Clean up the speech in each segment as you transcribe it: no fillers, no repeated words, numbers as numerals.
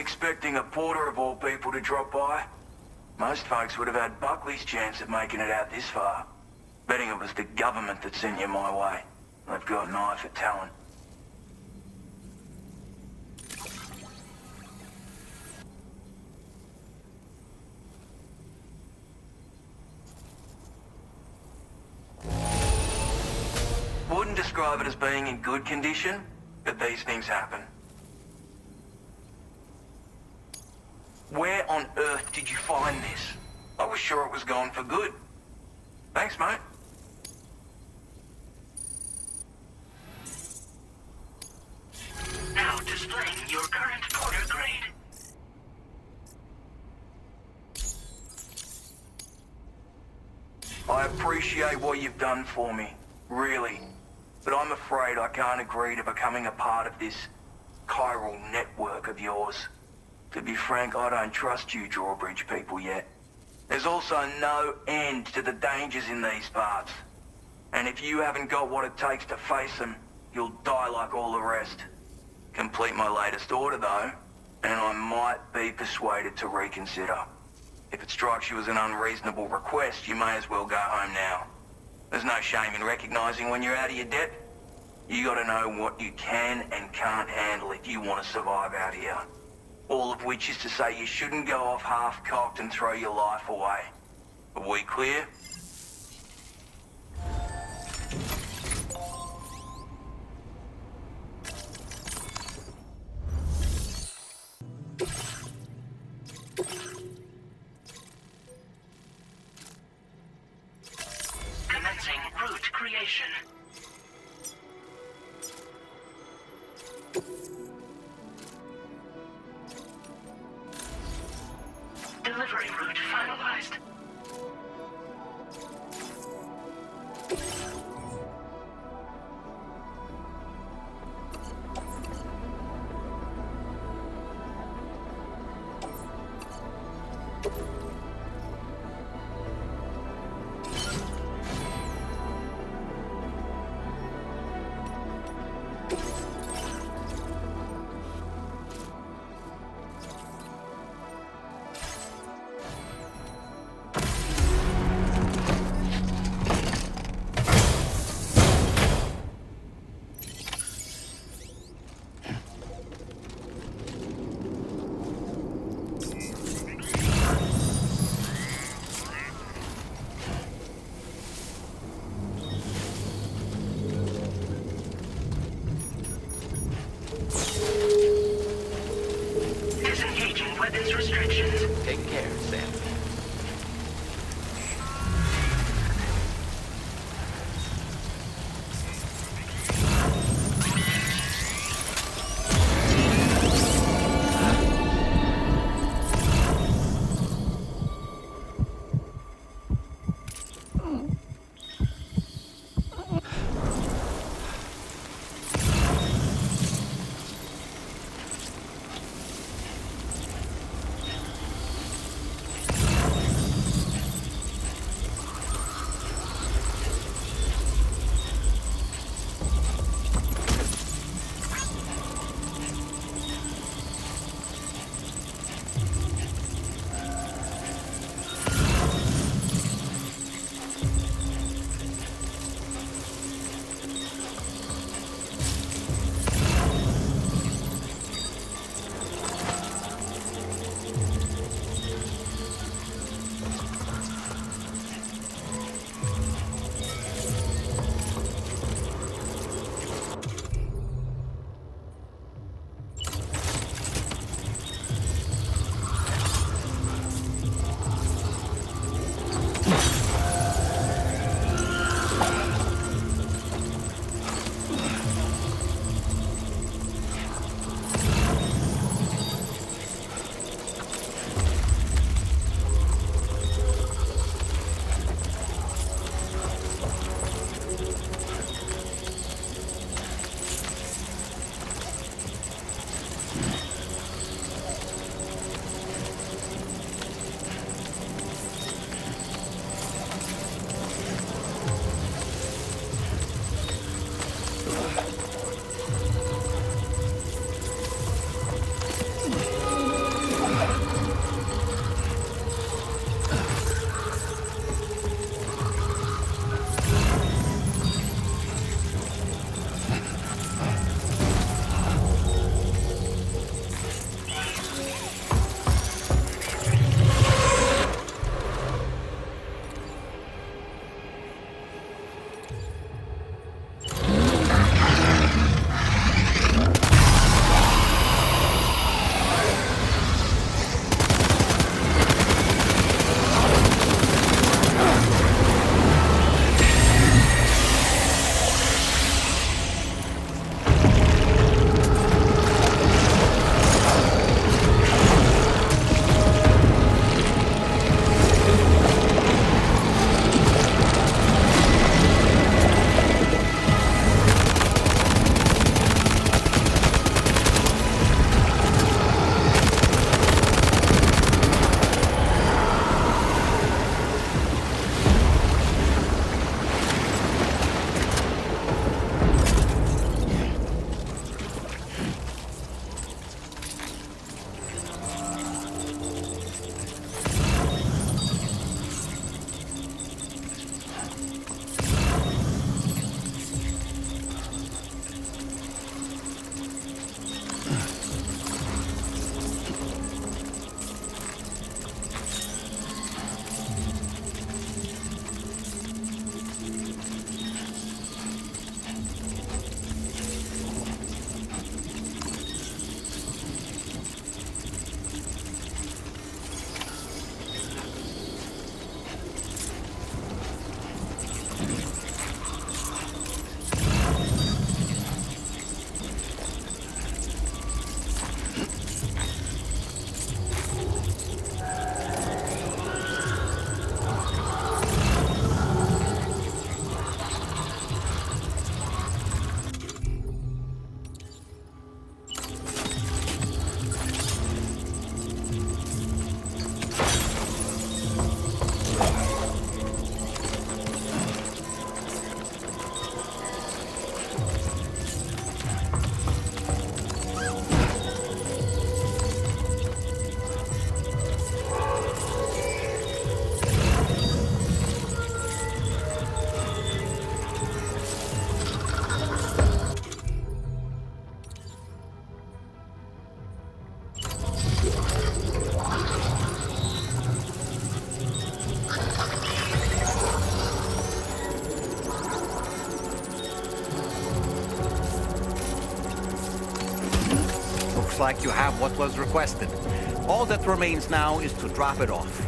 expecting a porter of all people to drop by. Most folks would have had Buckley's chance of making it out this far. Betting it was the government that sent you my way. They've got an eye for talent. Wouldn't describe it as being in good condition, but these things happen. Where on earth did you find this? I was sure it was gone for good. Thanks, mate. Now displaying your current porter grade. I appreciate what you've done for me, really. But I'm afraid I can't agree to becoming a part of this chiral network of yours. To be frank, I don't trust you drawbridge people yet. There's also no end to the dangers in these parts. And if you haven't got what it takes to face them, you'll die like all the rest. Complete my latest order though, and I might be persuaded to reconsider. If it strikes you as an unreasonable request, you may as well go home now. There's no shame in recognizing when you're out of your depth. You gotta know what you can and can't handle if you want to survive out here. All of which is to say you shouldn't go off half-cocked and throw your life away. Are we clear? Commencing route creation. Delivery route finalized. Looks like you have what was requested. All that remains now is to drop it off.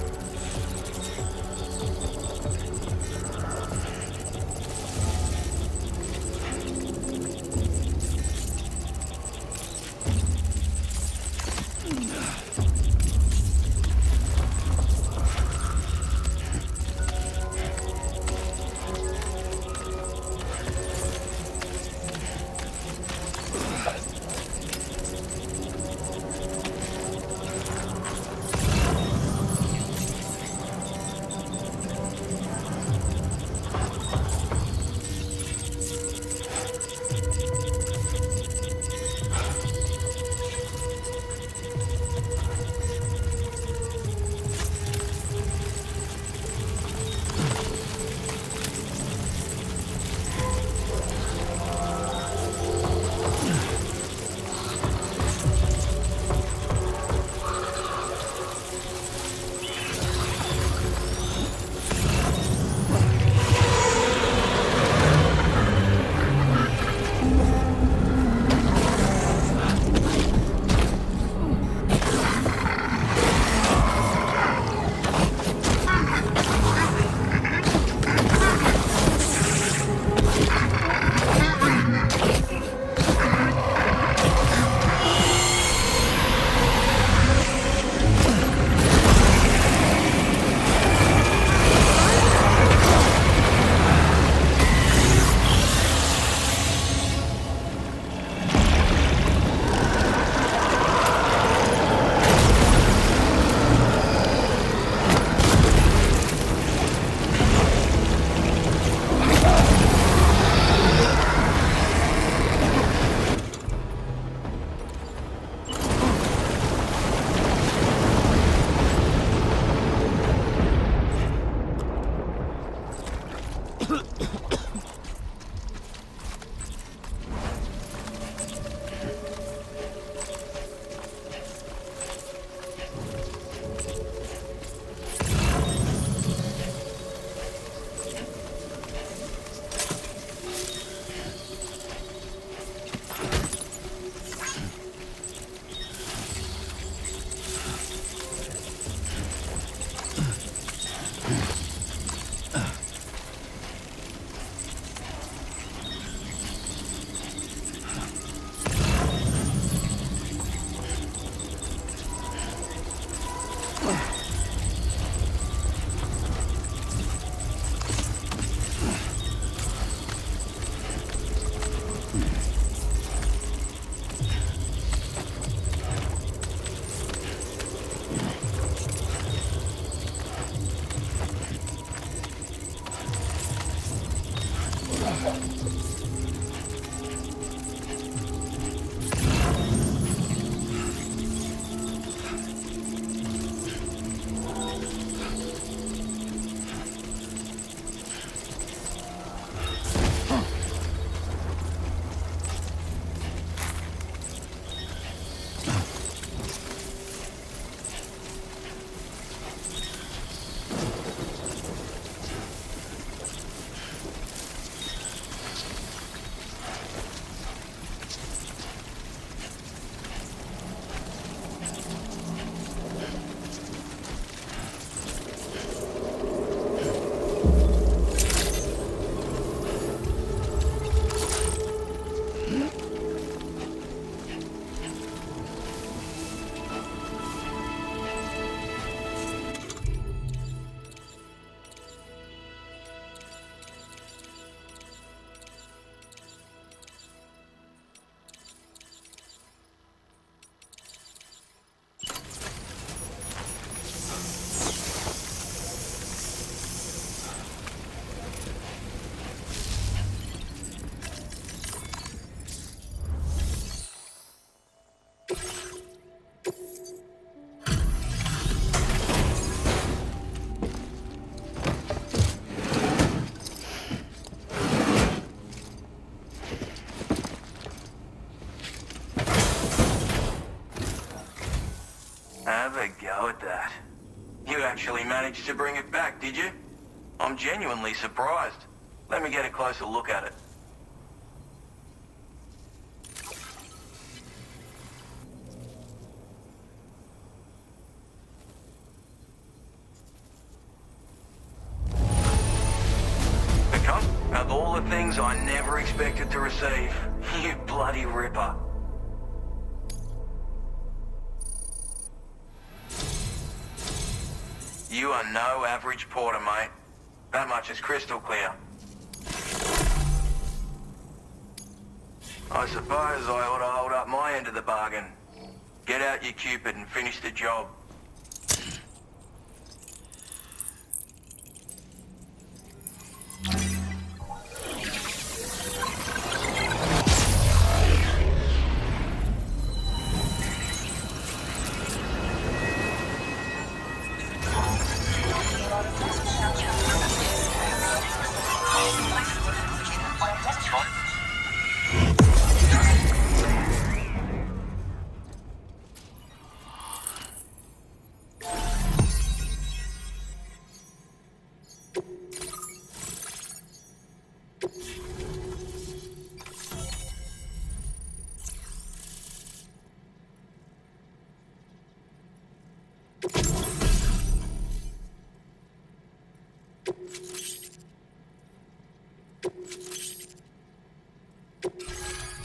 a go at that. You actually managed to bring it back, did you? I'm genuinely surprised. Let me get a closer look at it. Of all the things I never expected to receive, you bloody ripper. You are no average porter, mate. That much is crystal clear. I suppose I ought to hold up my end of the bargain. Get out your Cupid and finish the job.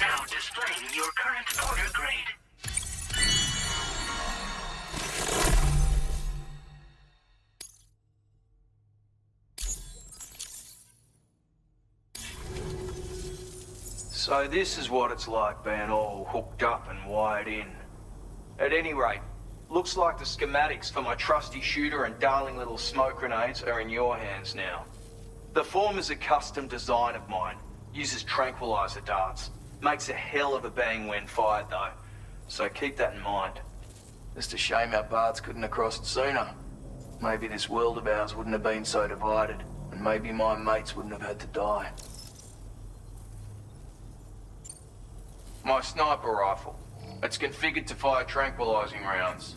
Now displaying your current porter grade. So this is what it's like being all hooked up and wired in. At any rate, looks like the schematics for my trusty shooter and darling little smoke grenades are in your hands now. The form is a custom design of mine. Uses tranquilizer darts. Makes a hell of a bang when fired though. So keep that in mind. Just a shame our paths couldn't have crossed sooner. Maybe this world of ours wouldn't have been so divided. And maybe my mates wouldn't have had to die. My sniper rifle. It's configured to fire tranquilizing rounds.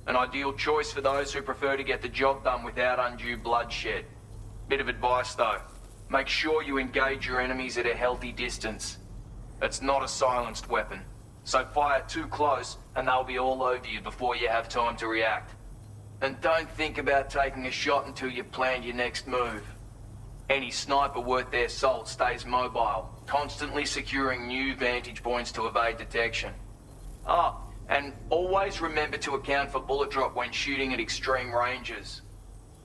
An ideal choice for those who prefer to get the job done without undue bloodshed. Bit of advice though. Make sure you engage your enemies at a healthy distance. It's not a silenced weapon, so fire too close and they'll be all over you before you have time to react. And don't think about taking a shot until you've planned your next move. Any sniper worth their salt stays mobile, constantly securing new vantage points to evade detection. And always remember to account for bullet drop when shooting at extreme ranges.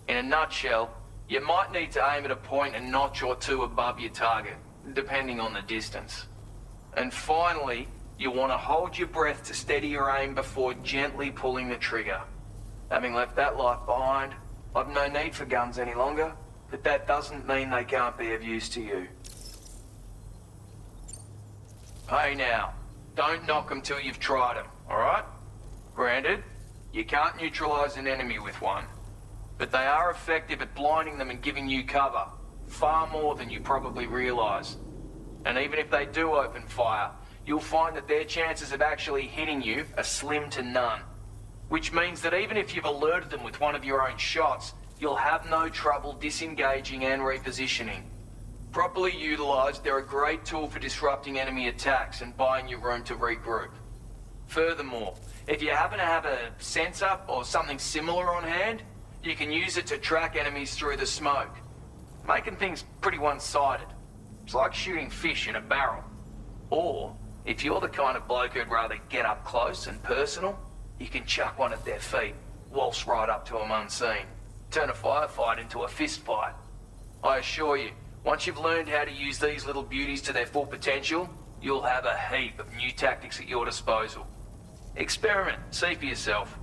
In a nutshell, you might need to aim at a point a notch or two above your target, depending on the distance. And finally, you want to hold your breath to steady your aim before gently pulling the trigger. Having left that life behind, I've no need for guns any longer, but that doesn't mean they can't be of use to you. Hey now, don't knock them till you've tried them, alright? Granted, you can't neutralize an enemy with one. But they are effective at blinding them and giving you cover, far more than you probably realize. And even if they do open fire, you'll find that their chances of actually hitting you are slim to none. Which means that even if you've alerted them with one of your own shots, you'll have no trouble disengaging and repositioning. Properly utilized, they're a great tool for disrupting enemy attacks and buying you room to regroup. Furthermore, if you happen to have a sensor or something similar on hand, you can use it to track enemies through the smoke, making things pretty one-sided. It's like shooting fish in a barrel. Or, if you're the kind of bloke who'd rather get up close and personal, you can chuck one at their feet, waltz right up to them unseen, turn a firefight into a fist fight. I assure you, once you've learned how to use these little beauties to their full potential, you'll have a heap of new tactics at your disposal. Experiment, see for yourself.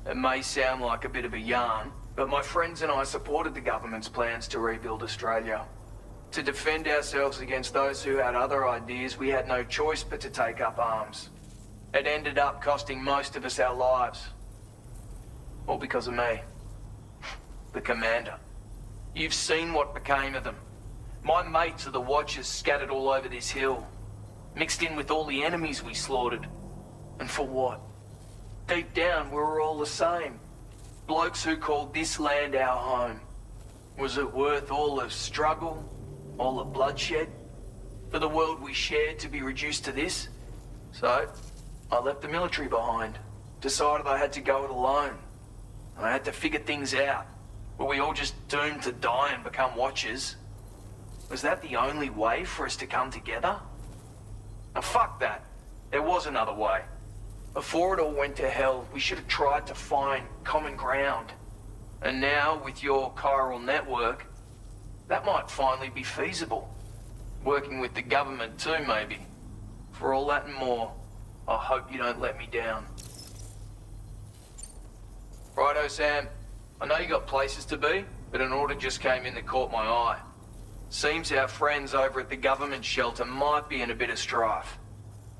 It may sound like a bit of a yarn, but my friends and I supported the government's plans to rebuild Australia. To defend ourselves against those who had other ideas, we had no choice but to take up arms. It ended up costing most of us our lives. All because of me. The commander. You've seen what became of them. My mates are the Watchers scattered all over this hill, mixed in with all the enemies we slaughtered. And for what? Deep down, we were all the same. Blokes who called this land our home. Was it worth all the struggle, all the bloodshed, for the world we shared to be reduced to this? So, I left the military behind. Decided I had to go it alone. And I had to figure things out. Were we all just doomed to die and become watchers? Was that the only way for us to come together? Now fuck that. There was another way. Before it all went to hell, we should have tried to find common ground. And now, with your chiral network, that might finally be feasible. Working with the government too, maybe. For all that and more, I hope you don't let me down. Righto, Sam. I know you got places to be, but an order just came in that caught my eye. Seems our friends over at the government shelter might be in a bit of strife.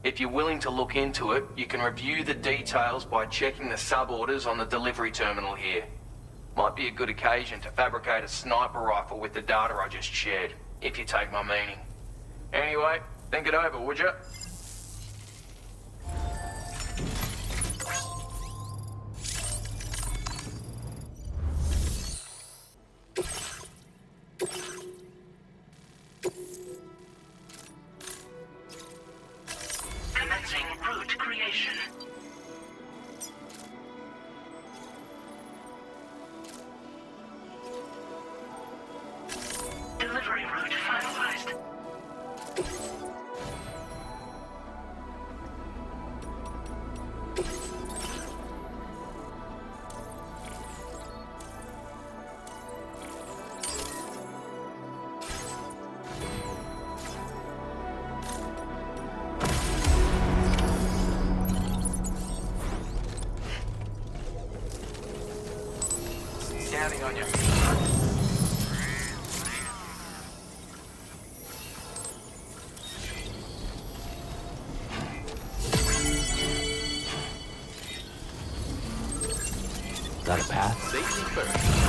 If you're willing to look into it, you can review the details by checking the sub-orders on the delivery terminal here. Might be a good occasion to fabricate a sniper rifle with the data I just shared, if you take my meaning. Anyway, think it over, would you? Commencing route creation. Delivery route finalized. Counting on you. Got a path? Safety first.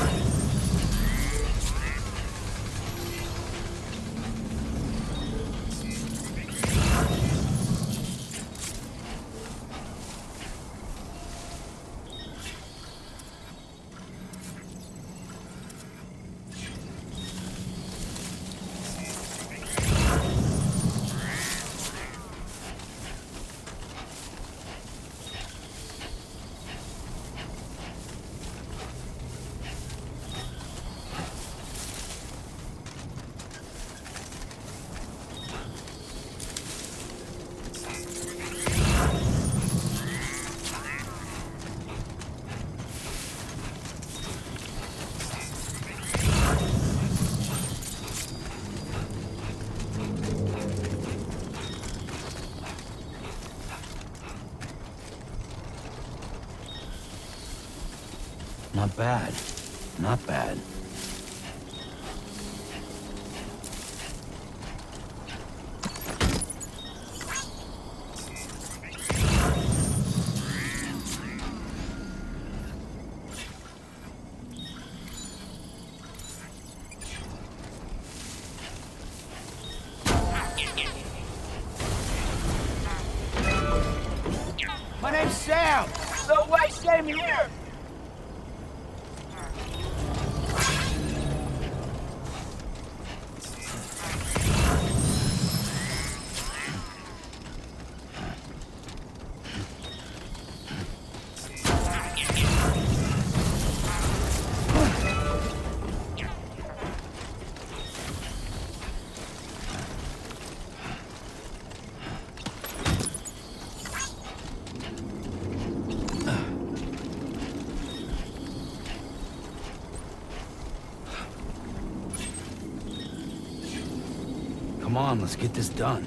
Not bad. Not bad. My name's Sam. No way, same here. Come on, let's get this done.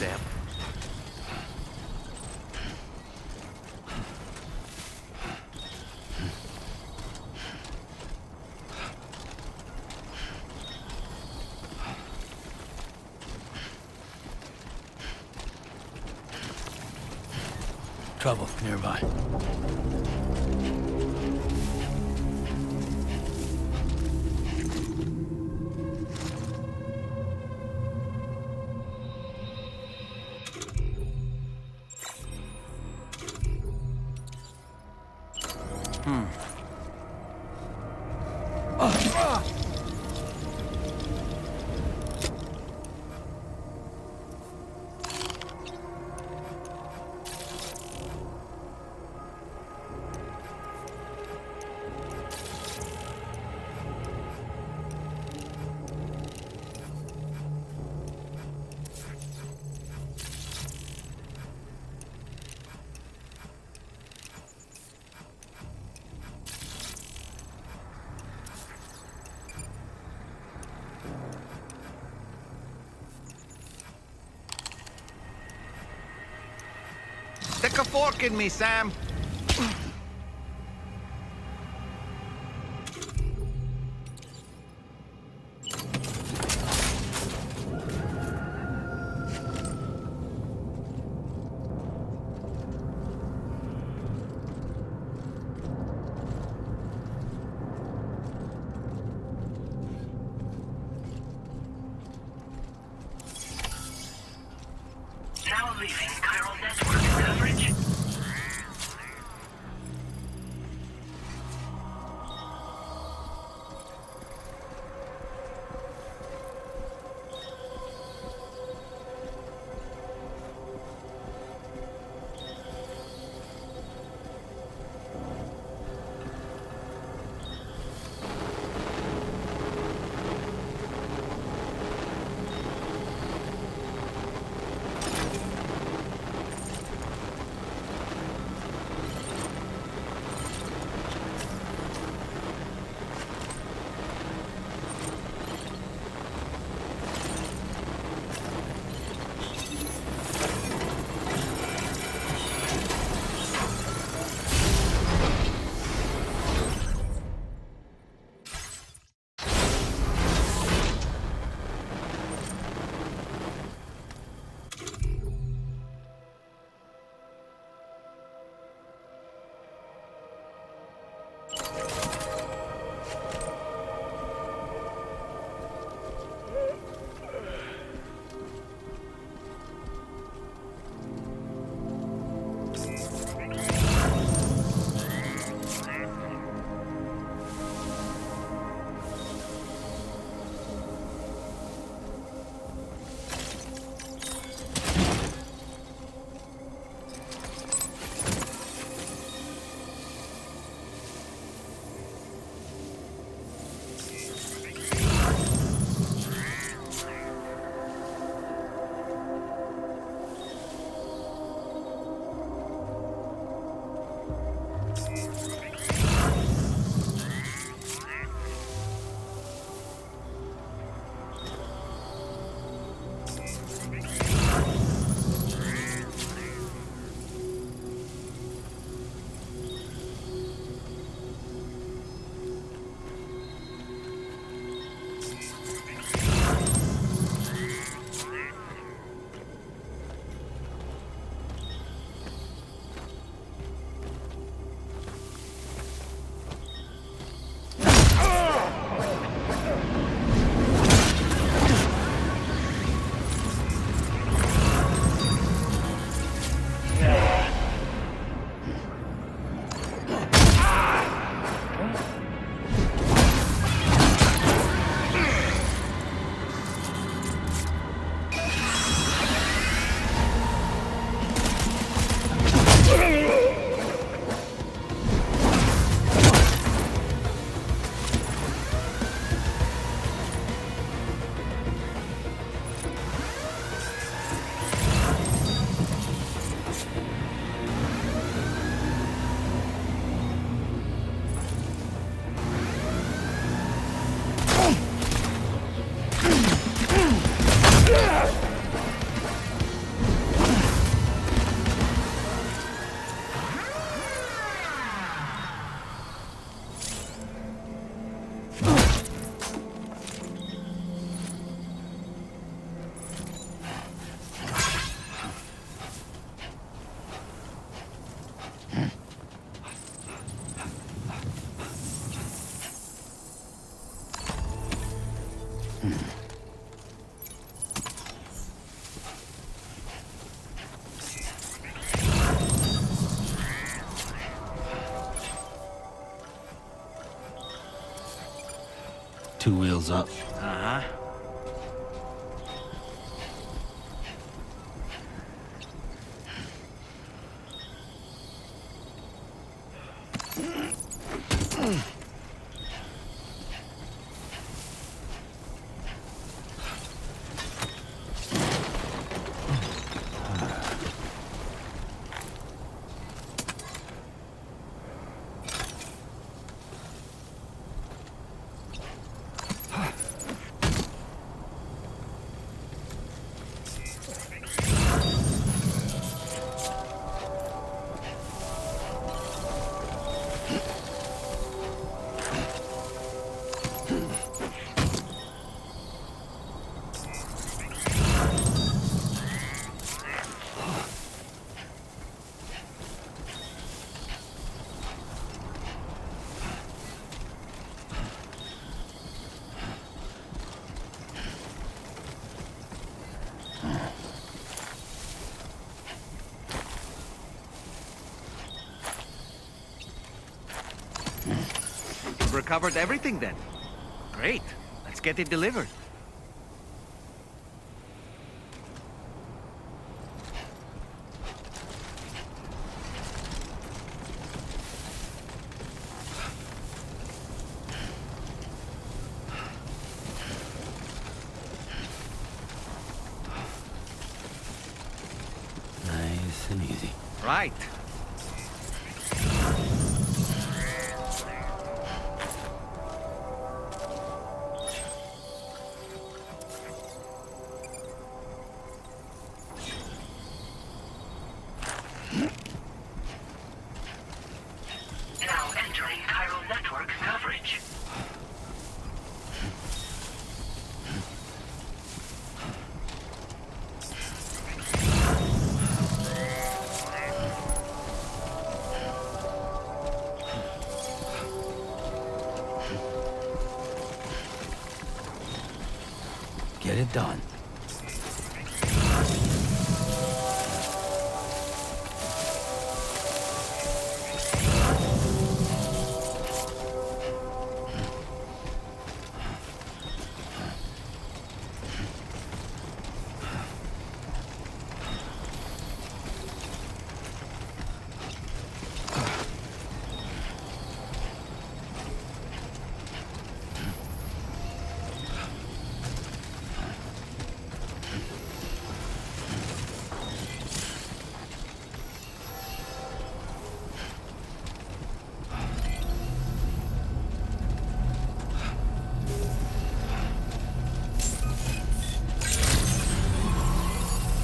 Sam. Trouble nearby. Stick a fork in me, Sam. Now leaving chiral network coverage. 2 wheels up. Uh-huh. Recovered everything then. Great. Let's get it delivered. Nice and easy. Right. Now entering chiral network coverage. Get it done.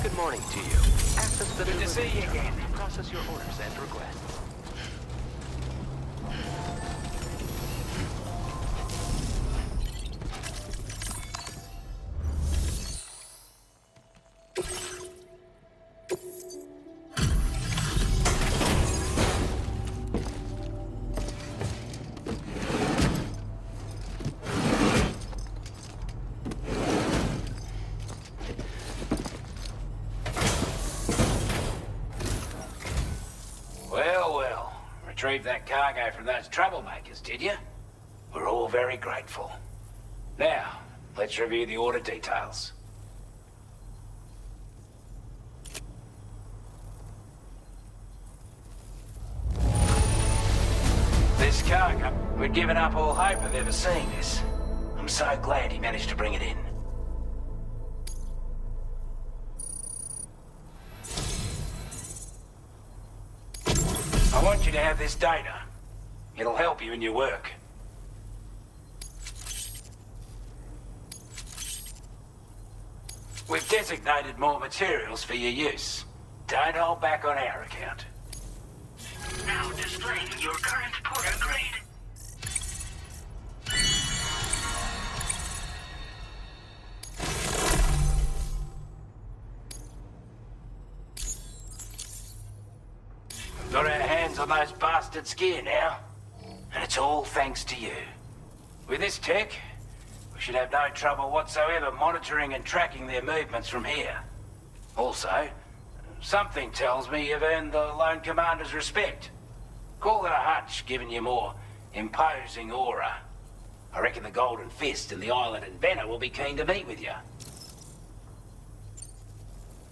Good morning to you. Access the Good to see you again. Process your orders and requests. Well. Retrieved that cargo from those troublemakers, did you? We're all very grateful. Now, let's review the order details. This cargo, we'd given up all hope of ever seeing this. I'm so glad he managed to bring it in. I want you to have this data. It'll help you in your work. We've designated more materials for your use. Don't hold back on our account. Now displaying your current porter grade. Got our hands on those bastards' gear now. And it's all thanks to you. With this tech, we should have no trouble whatsoever monitoring and tracking their movements from here. Also, something tells me you've earned the Lone Commander's respect. Call it a hunch, giving you more imposing aura. I reckon the Golden Fist and the island inventor will be keen to meet with you.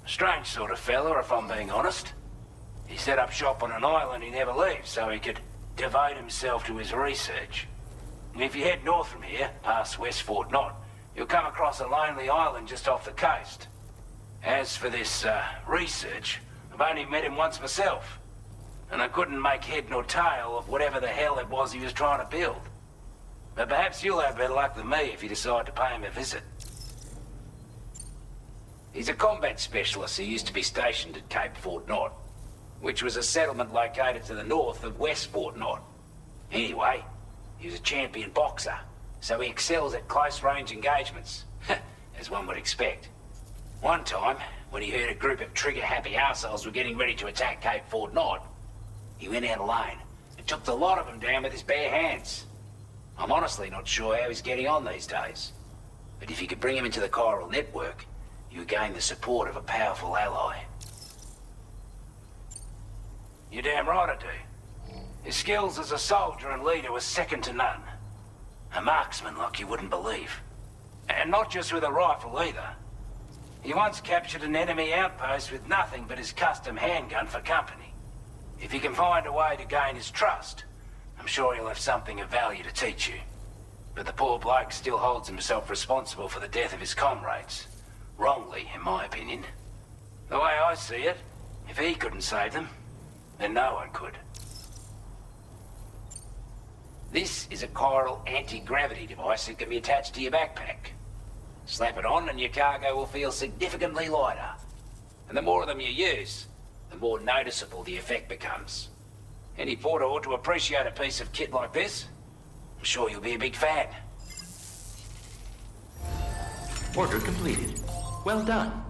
Strange sort of fella, if I'm being honest. He set up shop on an island he never leaves so he could devote himself to his research. If you head north from here, past West Fort Knot, you'll come across a lonely island just off the coast. As for this, research, I've only met him once myself, and I couldn't make head nor tail of whatever the hell it was he was trying to build. But perhaps you'll have better luck than me if you decide to pay him a visit. He's a combat specialist who used to be stationed at Cape Fort Knot, which was a settlement located to the north of West Fort Knot. Anyway, he was a champion boxer, so he excels at close-range engagements, as one would expect. One time, when he heard a group of trigger-happy arseholes were getting ready to attack Cape Fort Knot, he went out alone and took the lot of them down with his bare hands. I'm honestly not sure how he's getting on these days, but if you could bring him into the chiral network, you would gain the support of a powerful ally. You're damn right I do. His skills as a soldier and leader were second to none. A marksman like you wouldn't believe. And not just with a rifle either. He once captured an enemy outpost with nothing but his custom handgun for company. If you can find a way to gain his trust, I'm sure he'll have something of value to teach you. But the poor bloke still holds himself responsible for the death of his comrades. Wrongly, in my opinion. The way I see it, if he couldn't save them, then no one could. This is a chiral anti-gravity device that can be attached to your backpack. Slap it on and your cargo will feel significantly lighter. And the more of them you use, the more noticeable the effect becomes. Any porter ought to appreciate a piece of kit like this. I'm sure you'll be a big fan. Order completed. Well done.